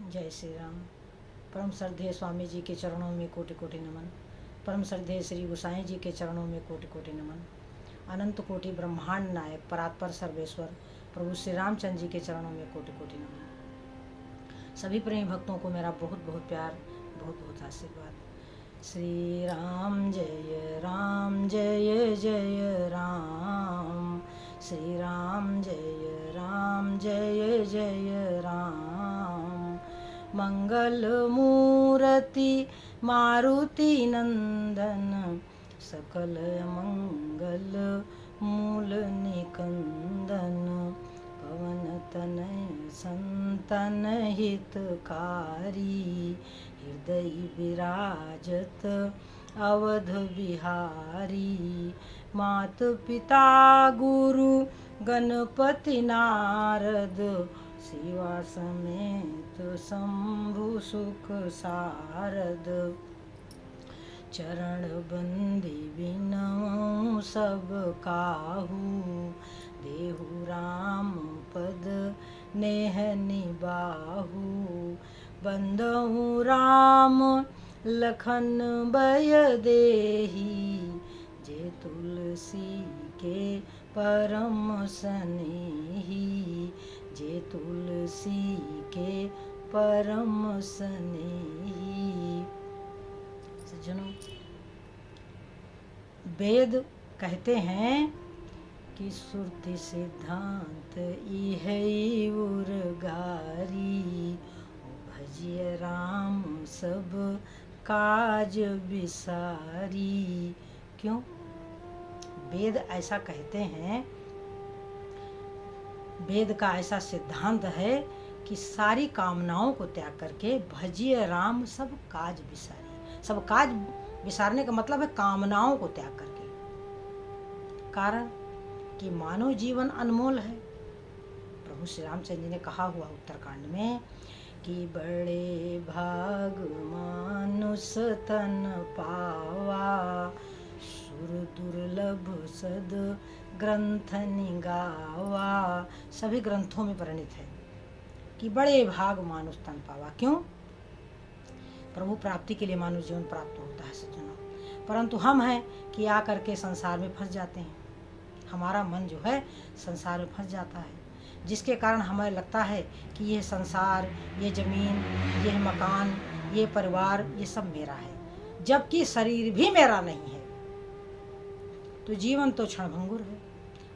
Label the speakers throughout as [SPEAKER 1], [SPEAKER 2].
[SPEAKER 1] जय श्री राम। परम श्रद्धेय स्वामी जी के चरणों में कोटि कोटि नमन। परम श्रद्धेय श्री गोसाई जी के चरणों में कोटि कोटि नमन। अनंत कोटि ब्रह्मांड नायक परात्पर सर्वेश्वर प्रभु श्री रामचंद्र जी के चरणों में कोटि कोटि नमन। सभी प्रेमी भक्तों को मेरा बहुत बहुत प्यार, बहुत बहुत आशीर्वाद। श्री राम जय जय राम। श्री राम जय जय राम। मंगल मूर्ति मारुति नंदन, सकल मंगल मूल निकंदन। पवन तनय संतन हितकारी, हृदय विराजत अवध बिहारी। मात पिता गुरु गणपति नारद, शिवा समेत शंभु सुख सारद। चरण बंदी बिनऊ सब काहू, देहु राम पद नेह निबाहु। बंदहु राम लखन बय देही, जे तुलसी के परम सनेही। जे तुलसी के परम सनेही। सज्जनों, वेद कहते हैं कि श्रुति सिद्धांत इहै उर्गारी, भजिय राम सब काज विसारी। क्यों? वेद ऐसा कहते हैं, वेद का ऐसा सिद्धांत है कि सारी कामनाओं को त्याग करके भजिए राम सब काज विसारी। सब काज विसारने का मतलब है कामनाओं को त्याग करके। कारण कि मानव जीवन अनमोल है। प्रभु श्री रामचंद्र जी ने कहा हुआ उत्तरकांड में कि बड़े भाग मानुष तन पावा, सुर दुर्लभ सद ग्रंथ निगावा। सभी ग्रंथों में वर्णित है कि बड़े भाग मानुष तन पावा। क्यों? प्रभु प्राप्ति के लिए मानुष जीवन प्राप्त होता है सज्जनों। परंतु हम हैं कि आकर के संसार में फंस जाते हैं। हमारा मन जो है संसार में फंस जाता है, जिसके कारण हमें लगता है कि ये संसार, ये जमीन, ये मकान, ये परिवार, ये सब मेरा है, जबकि शरीर भी मेरा नहीं है। तो जीवन तो क्षणभंगुर है।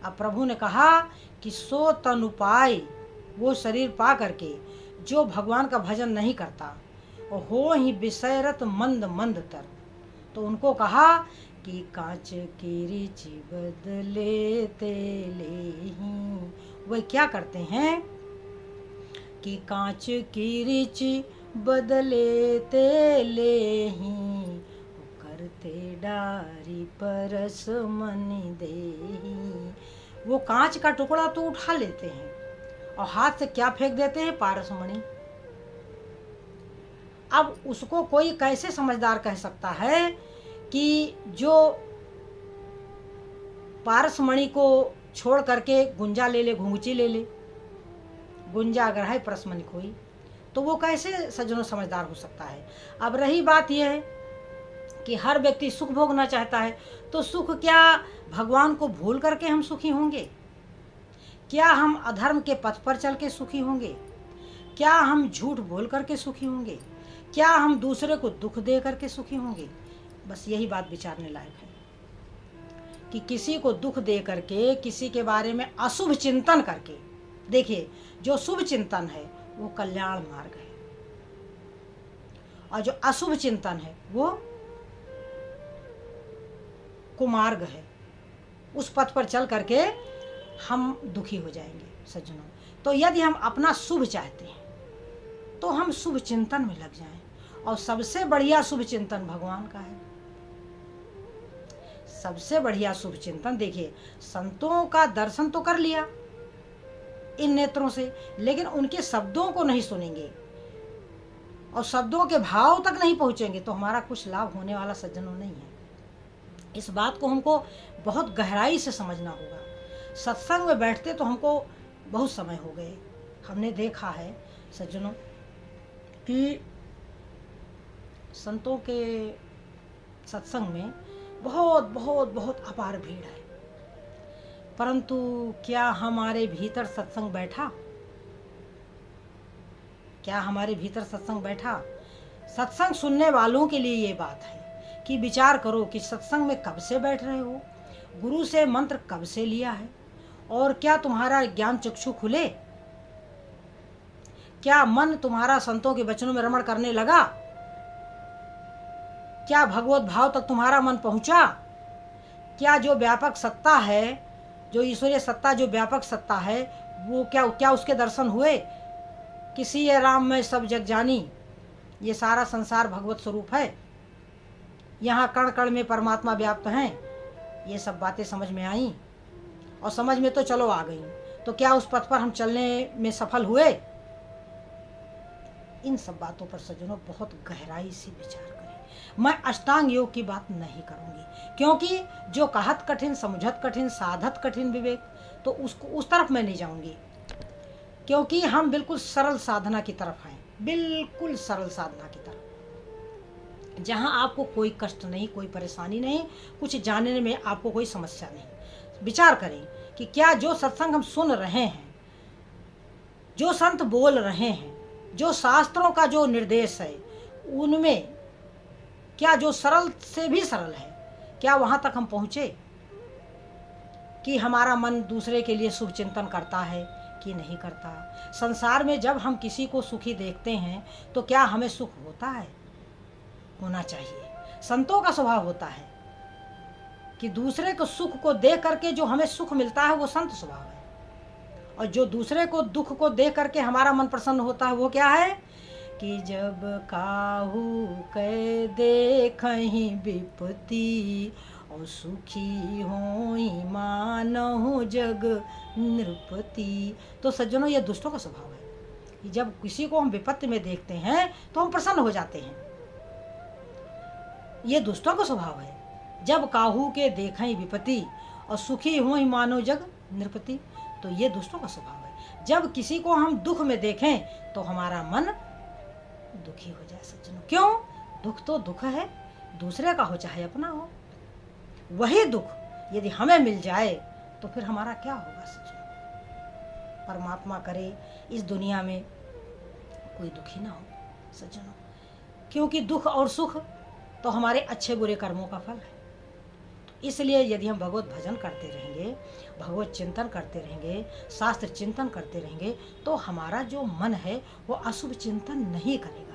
[SPEAKER 1] अब प्रभु ने कहा कि सो तनु पाए, वो शरीर पा करके जो भगवान का भजन नहीं करता, और हो ही विषयरत मंद मंद तर, तो उनको कहा कि कांच की रिचि बदले तेले ही। वे क्या करते हैं कि कांच की रिचि बदले तेले ही, करते डारी परस मनि देही। वो कांच का टुकड़ा तो उठा लेते हैं और हाथ से क्या फेंक देते हैं? पारसमणि। अब उसको कोई कैसे समझदार कह सकता है कि जो पारसमणि को छोड़ करके गुंजा ले ले, घुंघची ले ले। गुंजा अगर है, परसमणि कोई, तो वो कैसे सज्जनों समझदार हो सकता है? अब रही बात यह है कि हर व्यक्ति सुख भोगना चाहता है, तो सुख क्या भगवान को भूल करके हम सुखी होंगे? क्या हम अधर्म के पथ पर चल के सुखी होंगे? क्या हम झूठ बोल करके सुखी होंगे? क्या हम दूसरे को दुख दे करके सुखी होंगे? बस यही बात विचारने लायक है कि किसी को दुख दे करके, किसी के बारे में अशुभ चिंतन करके, देखिए जो शुभ चिंतन है वो कल्याण मार्ग है, और जो अशुभ चिंतन है वो कुमार्ग है। उस पथ पर चल करके हम दुखी हो जाएंगे सज्जनों। तो यदि हम अपना शुभ चाहते हैं तो हम शुभ चिंतन में लग जाएं, और सबसे बढ़िया शुभ चिंतन भगवान का है। सबसे बढ़िया शुभ चिंतन, देखिए संतों का दर्शन तो कर लिया इन नेत्रों से, लेकिन उनके शब्दों को नहीं सुनेंगे और शब्दों के भाव तक नहीं पहुंचेंगे, तो हमारा कुछ लाभ होने वाला सज्जनों नहीं है। इस बात को हमको बहुत गहराई से समझना होगा। सत्संग में बैठते तो हमको बहुत समय हो गए, हमने देखा है सज्जनों कि संतों के सत्संग में बहुत बहुत बहुत अपार भीड़ है, परंतु क्या हमारे भीतर सत्संग बैठा? क्या हमारे भीतर सत्संग बैठा? सत्संग सुनने वालों के लिए ये बात है कि विचार करो कि सत्संग में कब से बैठ रहे हो, गुरु से मंत्र कब से लिया है, और क्या तुम्हारा ज्ञान चक्षु खुले? क्या मन तुम्हारा संतों के वचनों में रमण करने लगा? क्या भगवत भाव तक तुम्हारा मन पहुंचा? क्या जो व्यापक सत्ता है, जो ईश्वरीय सत्ता, जो व्यापक सत्ता है, वो क्या उसके दर्शन हुए? किसी ये राम में सब जग जानी, ये सारा संसार भगवत स्वरूप है, यहाँ कण कण में परमात्मा व्याप्त हैं। ये सब बातें समझ में आई, और समझ में तो चलो आ गई, तो क्या उस पथ पर हम चलने में सफल हुए? इन सब बातों पर सज्जनों बहुत गहराई से विचार करें। मैं अष्टांग योग की बात नहीं करूंगी, क्योंकि जो कहत कठिन, समझत कठिन, साधत कठिन विवेक, तो उसको उस तरफ मैं नहीं जाऊंगी, क्योंकि हम बिल्कुल सरल साधना की तरफ हैं, बिल्कुल सरल साधना की तरफ, जहां आपको कोई कष्ट नहीं, कोई परेशानी नहीं, कुछ जानने में आपको कोई समस्या नहीं। विचार करें कि क्या जो सत्संग हम सुन रहे हैं, जो संत बोल रहे हैं, जो शास्त्रों का जो निर्देश है, उनमें क्या जो सरल से भी सरल है, क्या वहां तक हम पहुंचे कि हमारा मन दूसरे के लिए शुभ चिंतन करता है कि नहीं करता? संसार में जब हम किसी को सुखी देखते हैं तो क्या हमें सुख होता है? होना चाहिए। संतों का स्वभाव होता है कि दूसरे को सुख को देख करके जो हमें सुख मिलता है वो संत स्वभाव है, और जो दूसरे को दुख को देख करके हमारा मन प्रसन्न होता है वो क्या है कि जब काहू कह देखहि विपत्ति, और सुखी होई मानहु जग नृपति। तो सज्जनों, ये दुष्टों का स्वभाव है कि जब किसी को हम विपत्ति में देखते हैं तो हम प्रसन्न हो जाते हैं। ये दुष्टों का स्वभाव है। जब काहू के देखें विपत्ति, और सुखी होई मानो जग नृपति, तो ये दुष्टों का स्वभाव है। जब किसी को हम दुख में देखें तो हमारा मन दुखी हो जाए सज्जनों। क्यों? दुख तो दुख है, दूसरे का हो चाहे अपना हो। वही दुख यदि हमें मिल जाए तो फिर हमारा क्या होगा सज्जनों? परमात्मा करे इस दुनिया में कोई दुखी ना हो सज्जनों, क्योंकि दुख और सुख तो हमारे अच्छे बुरे कर्मों का फल है। तो इसलिए यदि हम भगवत भजन करते रहेंगे, भगवत चिंतन करते रहेंगे, शास्त्र चिंतन करते रहेंगे, तो हमारा जो मन है वो अशुभ चिंतन नहीं करेगा।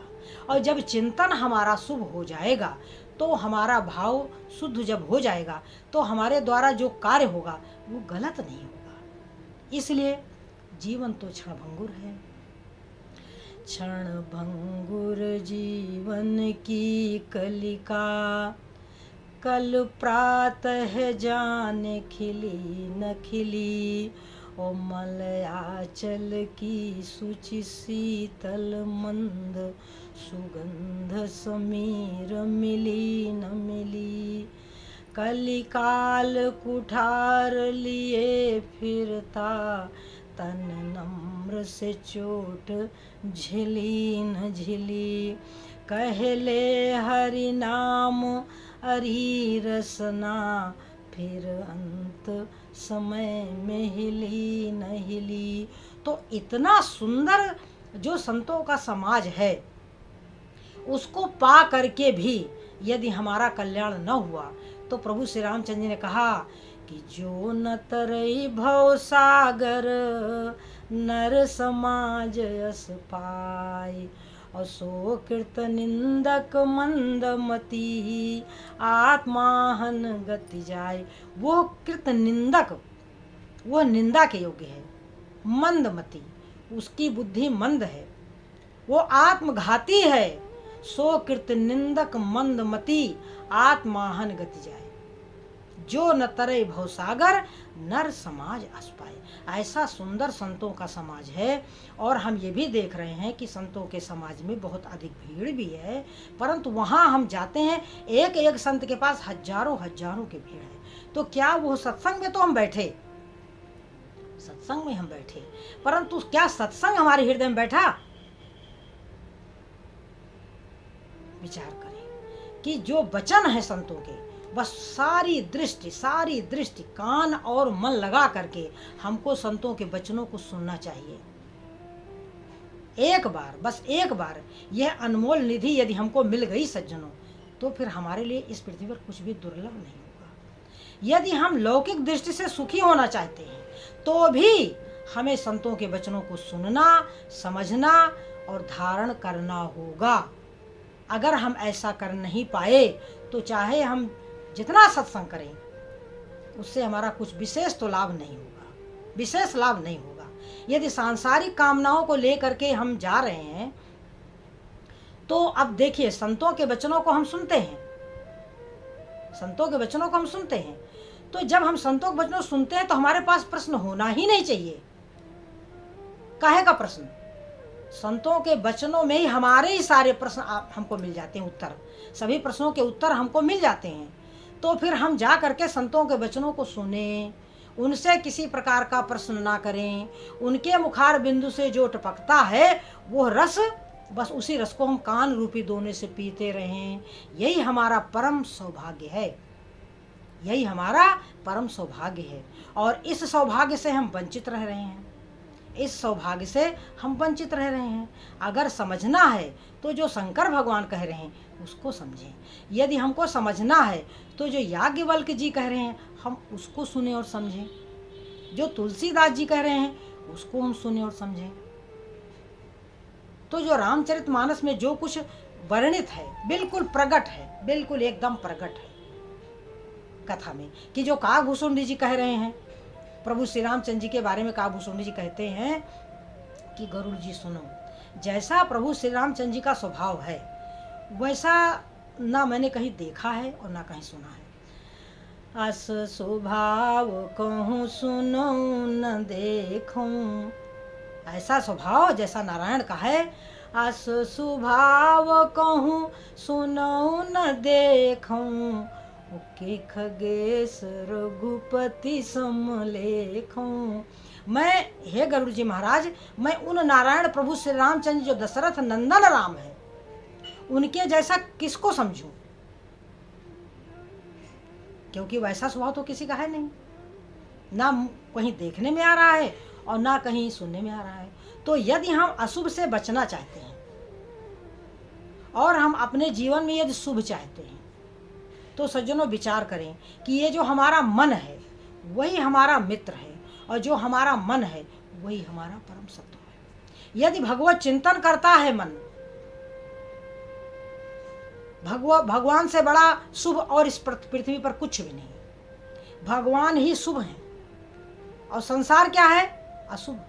[SPEAKER 1] और जब चिंतन हमारा शुभ हो जाएगा, तो हमारा भाव शुद्ध जब हो जाएगा, तो हमारे द्वारा जो कार्य होगा वो गलत नहीं होगा। इसलिए जीवन तो क्षणभंगुर है, क्षणभंगुर जीवन की कलिका, कल प्रातः जाने खिली न खिली, ओ मलयाचल की शुचि शीतल मंद, सुगंध समीर मिली न मिली। कलिकाल कुठार लिए फिरता, तन नम्र से चोट झिली न झिली। कहले हरि नाम अरी रसना, फिर अंत समय में हिली न हिली। तो इतना सुंदर जो संतों का समाज है, उसको पा करके भी यदि हमारा कल्याण न हुआ, तो प्रभु श्री रामचंद्र जी ने कहा कि जो न तरई भव सागर, नर समाज यस पाए, और सो कृत निंदक मंदमती, आत्माहन गति जाए। वो कृत निंदक, वो निंदा के योग्य है। मंदमती, उसकी बुद्धि मंद है, वो आत्मघाती है। सो कृत निंदक मंदमती, आत्माहन गति जाए। जो न तरे भवसागर, नर समाज अस पाए। ऐसा सुंदर संतों का समाज है। और हम ये भी देख रहे हैं कि संतों के समाज में बहुत अधिक भीड़ भी है, परंतु वहाँ हम जाते हैं, एक एक संत के पास हजारों हजारों की भीड़ है। तो क्या वो सत्संग में तो हम बैठे, सत्संग में हम बैठे, परंतु क्या सत्संग हमारे हृदय में बैठा? विचार करें कि जो वचन है संतों के, बस सारी दृष्टि कान और मन लगा करके हमको संतों के वचनों को सुनना चाहिए। एक बार, बस एक बार यह अनमोल निधि यदि हमको मिल गई सज्जनों, तो फिर हमारे लिए इस पृथ्वी पर कुछ भी दुर्लभ नहीं होगा। यदि हम लौकिक दृष्टि से सुखी होना चाहते हैं तो भी हमें संतों के वचनों को सुनना, समझना और धारण करना होगा। अगर हम ऐसा कर नहीं पाए तो चाहे हम जितना सत्संग करें, उससे हमारा कुछ विशेष तो लाभ नहीं होगा, विशेष लाभ नहीं होगा। यदि सांसारिक कामनाओं को लेकर के हम जा रहे हैं, तो अब देखिए, संतों के वचनों को हम सुनते हैं, संतों के वचनों को हम सुनते हैं, तो जब हम संतों के वचनों सुनते हैं तो हमारे पास प्रश्न होना ही नहीं चाहिए। काहे का प्रश्न? संतों के वचनों में ही हमारे ही सारे प्रश्न हमको मिल जाते हैं, उत्तर, सभी प्रश्नों के उत्तर हमको मिल जाते हैं। तो फिर हम जा करके संतों के वचनों को सुने, उनसे किसी प्रकार का प्रश्न ना करें, उनके मुखार बिंदु से जो टपकता है वो रस, बस उसी रस को हम कान रूपी दोने से पीते रहें। यही हमारा परम सौभाग्य है, यही हमारा परम सौभाग्य है। और इस सौभाग्य से हम वंचित रह रहे हैं, इस सौभाग्य से हम वंचित रह रहे हैं। अगर समझना है तो जो शंकर भगवान कह रहे हैं उसको समझें। यदि हमको समझना है तो जो याज्ञवल्क्य जी कह रहे हैं हम उसको सुने और समझें, जो तुलसीदास जी कह रहे हैं उसको हम सुने और समझें। तो जो रामचरितमानस में जो कुछ वर्णित है बिल्कुल प्रकट है, बिल्कुल एकदम प्रकट है कथा में, कि जो काकभूषुंडी जी कह रहे हैं प्रभु श्री रामचंद्र जी के बारे में। काकभूषुंडी जी कहते हैं कि गरुड़ जी सुनो, जैसा प्रभु श्री रामचंद्र जी का स्वभाव है वैसा ना मैंने कहीं देखा है और ना कहीं सुना है। अस स्वभाव कहूँ सुनो न देखूं, ऐसा स्वभाव जैसा नारायण का है, अस स्वभाव कहूँ सुनो न देखूं, के खगेश रघुपति समलेखूं। मैं, हे गरुड़ जी महाराज, मैं उन नारायण प्रभु श्री रामचंद्र जो दशरथ नंदन राम है उनके जैसा किसको समझूं, क्योंकि वैसा स्वभाव तो किसी का है नहीं, ना कहीं देखने में आ रहा है और ना कहीं सुनने में आ रहा है। तो यदि हम अशुभ से बचना चाहते हैं और हम अपने जीवन में यदि शुभ चाहते हैं, तो सज्जनों विचार करें कि ये जो हमारा मन है वही हमारा मित्र है, और जो हमारा मन है वही हमारा परम शत्रु है। यदि भगवत चिंतन करता है मन, भगवान से बड़ा शुभ और इस पृथ्वी पर कुछ भी नहीं। भगवान ही शुभ हैं और संसार क्या है? अशुभ।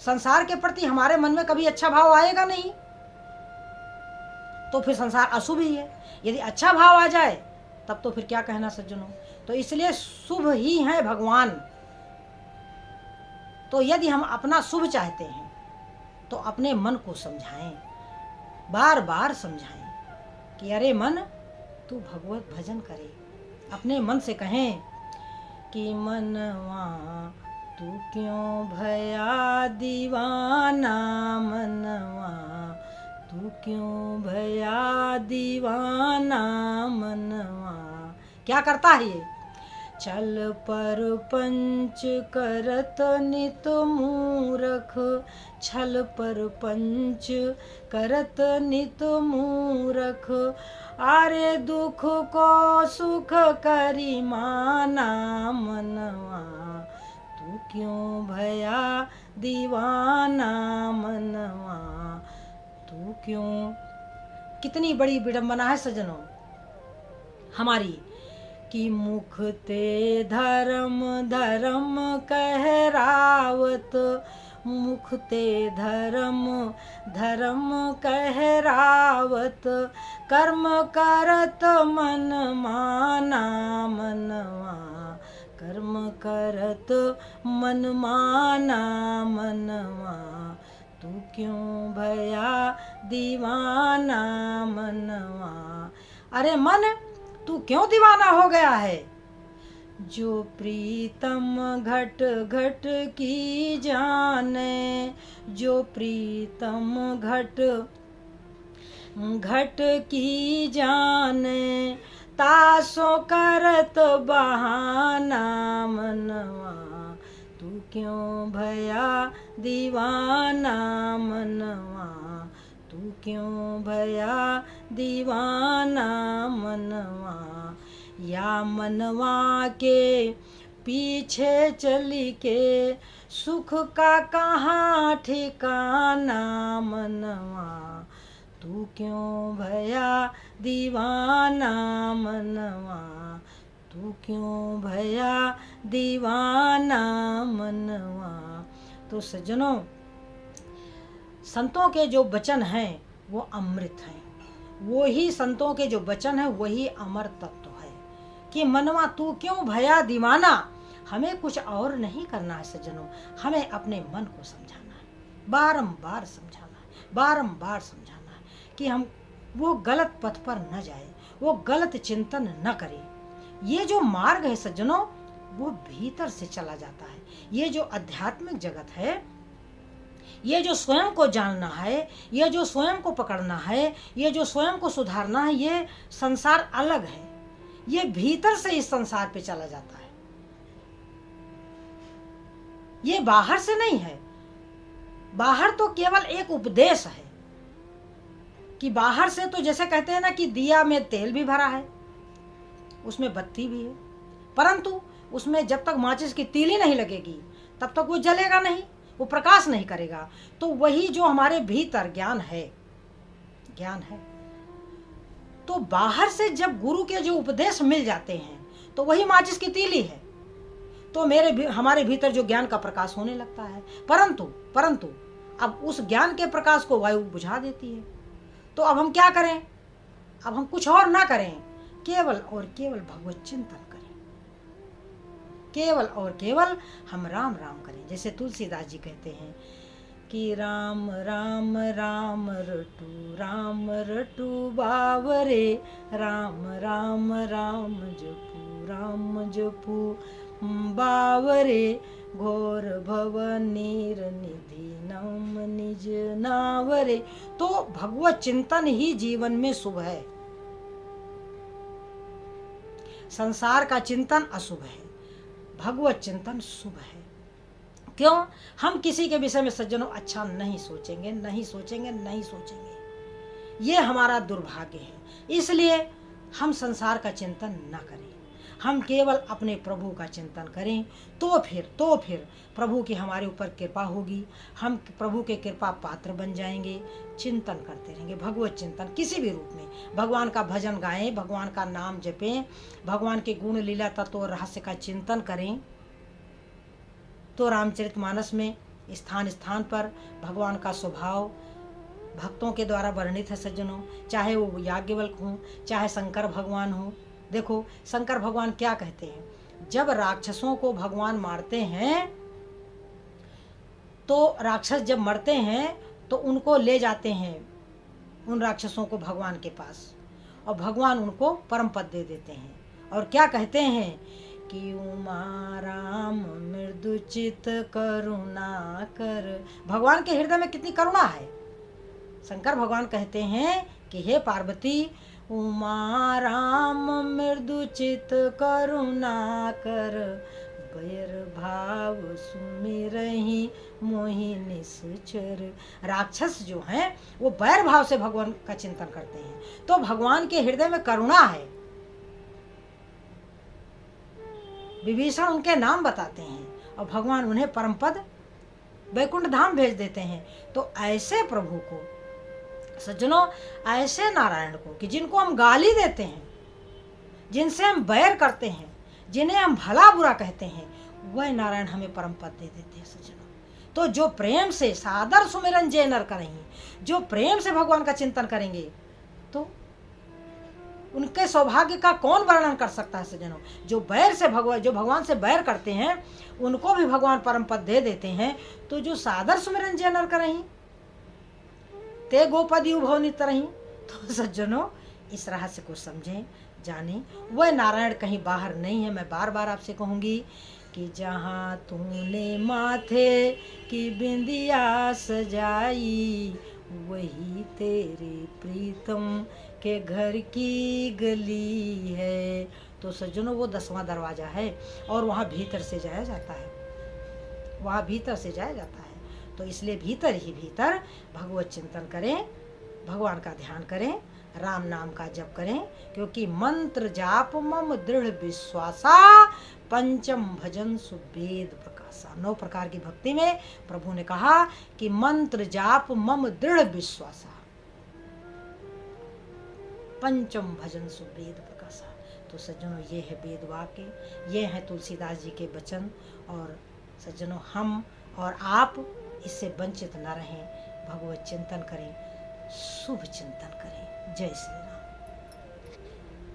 [SPEAKER 1] संसार के प्रति हमारे मन में कभी अच्छा भाव आएगा नहीं, तो फिर संसार अशुभ ही है। यदि अच्छा भाव आ जाए तब तो फिर क्या कहना सज्जनों। तो इसलिए शुभ ही है भगवान। तो यदि हम अपना शुभ चाहते हैं तो अपने मन को समझाएं, बार बार समझाएं कि अरे मन तू भगवत भजन करे। अपने मन से कहें कि मनवा तू क्यों भया दीवाना, मनवा तू क्यों भया दीवाना, मनवा। क्या करता है ये? चल पर पंच करत नित मूरख, छल पर पंच करत नित मूरख, आरे दुख को सुख करी माना, मनवा तू क्यों भया दीवाना, मनवा तू क्यों। कितनी बड़ी विडंबना है सज्जनों हमारी कि मुख ते धर्म धर्म कहरावत, मुख ते धर्म धर्म कहरावत, कर्म करत मन माना, मनवा कर्म करत मन माना, मनवा तू क्यों भया दीवाना, मनवा। अरे मन तू क्यों दीवाना हो गया है? जो प्रीतम घट घट की जाने, जो प्रीतम घट घट की जाने तासो करत बहाना मनवा, तू क्यों भया दीवाना मनवा, तू क्यों भया दीवाना मनवा। या मनवा के पीछे चली के सुख का कहाँ ठिकाना मनवा, तू क्यों भया दीवाना मनवा, तू क्यों भया दीवाना मनवा। तो सज्जनों, संतों के जो वचन हैं वो अमृत हैं, वो ही संतों के जो वचन हैं वही अमर तत्व है कि मनवा तू क्यों भया दीवाना। हमें कुछ और नहीं करना है सज्जनों, हमें अपने मन को समझाना है, बारंबार समझाना है, बारंबार समझाना है कि हम वो गलत पथ पर न जाए, वो गलत चिंतन न करें। ये जो मार्ग है सज्जनों वो भीतर से चला जाता है। ये जो आध्यात्मिक जगत है, ये जो स्वयं को जानना है, ये जो स्वयं को पकड़ना है, ये जो स्वयं को सुधारना है, ये संसार अलग है, ये भीतर से इस संसार पे चला जाता है, ये बाहर से नहीं है। बाहर तो केवल एक उपदेश है कि बाहर से तो जैसे कहते हैं ना कि दिया में तेल भी भरा है, उसमें बत्ती भी है, परंतु उसमें जब तक माचिस की तीली नहीं लगेगी तब तक वो जलेगा नहीं, वो प्रकाश नहीं करेगा। तो वही जो हमारे भीतर ज्ञान है, ज्ञान है, तो बाहर से जब गुरु के जो उपदेश मिल जाते हैं तो वही माचिस की तीली है, तो हमारे भीतर जो ज्ञान का प्रकाश होने लगता है। परंतु अब उस ज्ञान के प्रकाश को वायु बुझा देती है। तो अब हम क्या करें? अब हम कुछ और ना करें, केवल और केवल भगवत चिंतन करें, केवल और केवल हम राम राम करें। जैसे तुलसीदास जी कहते हैं कि राम राम राम रटू बावरे, राम राम राम जपू बावरे, घोर भव नीर निधि नम निज नावरे। तो भगवत चिंतन ही जीवन में शुभ है, संसार का चिंतन अशुभ है, भगवत चिंतन शुभ है। क्यों? हम किसी के विषय में सज्जनों अच्छा नहीं सोचेंगे, नहीं सोचेंगे, नहीं सोचेंगे, ये हमारा दुर्भाग्य है। इसलिए हम संसार का चिंतन न करें, हम केवल अपने प्रभु का चिंतन करें, तो फिर प्रभु की हमारे ऊपर कृपा होगी, हम प्रभु के कृपा पात्र बन जाएंगे। चिंतन करते रहेंगे, भगवत चिंतन किसी भी रूप में, भगवान का भजन गाएं, भगवान का नाम जपें, भगवान के गुण लीला तत्व और रहस्य का चिंतन करें। तो रामचरितमानस में स्थान स्थान पर भगवान का स्वभाव भक्तों के द्वारा वर्णित है सज्जनों, चाहे वो याज्ञवल्क्य हों, चाहे शंकर भगवान हों। देखो शंकर भगवान क्या कहते हैं, जब राक्षसों को भगवान मारते हैं तो राक्षस जब मरते हैं तो उनको ले जाते हैं उन राक्षसों को भगवान के पास, और भगवान उनको परम पद दे देते हैं। और क्या कहते हैं कि उमा राम मृदु चित करुणा कर। भगवान के हृदय में कितनी करुणा है। शंकर भगवान कहते हैं कि हे पार्वती, उमा राम मृदु चित करुणा कर, बैर भाव सुमिरहि मोहि निश्चर। राक्षस जो हैं वो बैर भाव से भगवान का चिंतन करते हैं, तो भगवान के हृदय में करुणा है। विभीषण उनके नाम बताते हैं और भगवान उन्हें परम पद वैकुंठ धाम भेज देते हैं। तो ऐसे प्रभु को सज्जनों, ऐसे नारायण को कि जिनको हम गाली देते हैं, जिनसे हम बैर करते हैं, जिन्हें हम भला बुरा कहते हैं, वह नारायण हमें परम पद दे देते हैं सज्जनों। तो जो प्रेम से सादर सुमिरन जय नर करेंगे, जो प्रेम से भगवान का चिंतन करेंगे, तो उनके सौभाग्य का कौन वर्णन कर सकता है सज्जनों। जो भगवान से बैर करते हैं उनको भी भगवान परम पद दे देते हैं। तो जो सादर सुमिरन जय नर करें ते गोपदी उभव नित रही। तो सज्जनों इस रहस्य को समझें, जानें, वह नारायण कहीं बाहर नहीं है। मैं बार बार आपसे कहूँगी कि जहाँ तूने माथे की बिंदिया सजाई, वही तेरे प्रीतम के घर की गली है। तो सज्जनों वो 10वां दरवाजा है और वहाँ भीतर से जाया जाता है, वहाँ भीतर से जाया जाता है। तो इसलिए भीतर ही भीतर भगवत चिंतन करें, भगवान का ध्यान करें, राम नाम का जप करें, क्योंकि मंत्र जाप मम दृढ़ विश्वासा पंचम भजन सुभेद प्रकाशा। 9 प्रकार की भक्ति में प्रभु ने कहा कि मंत्र जाप मम दृढ़ विश्वासा पंचम भजन सुभेद प्रकाशा। तो सज्जनों ये है वेद वाक्य, ये है तुलसीदास जी के वचन। और सज्जनों हम और आप इससे वंचित न रहें, भगवत चिंतन करें, शुभ चिंतन करें। जय श्री राम।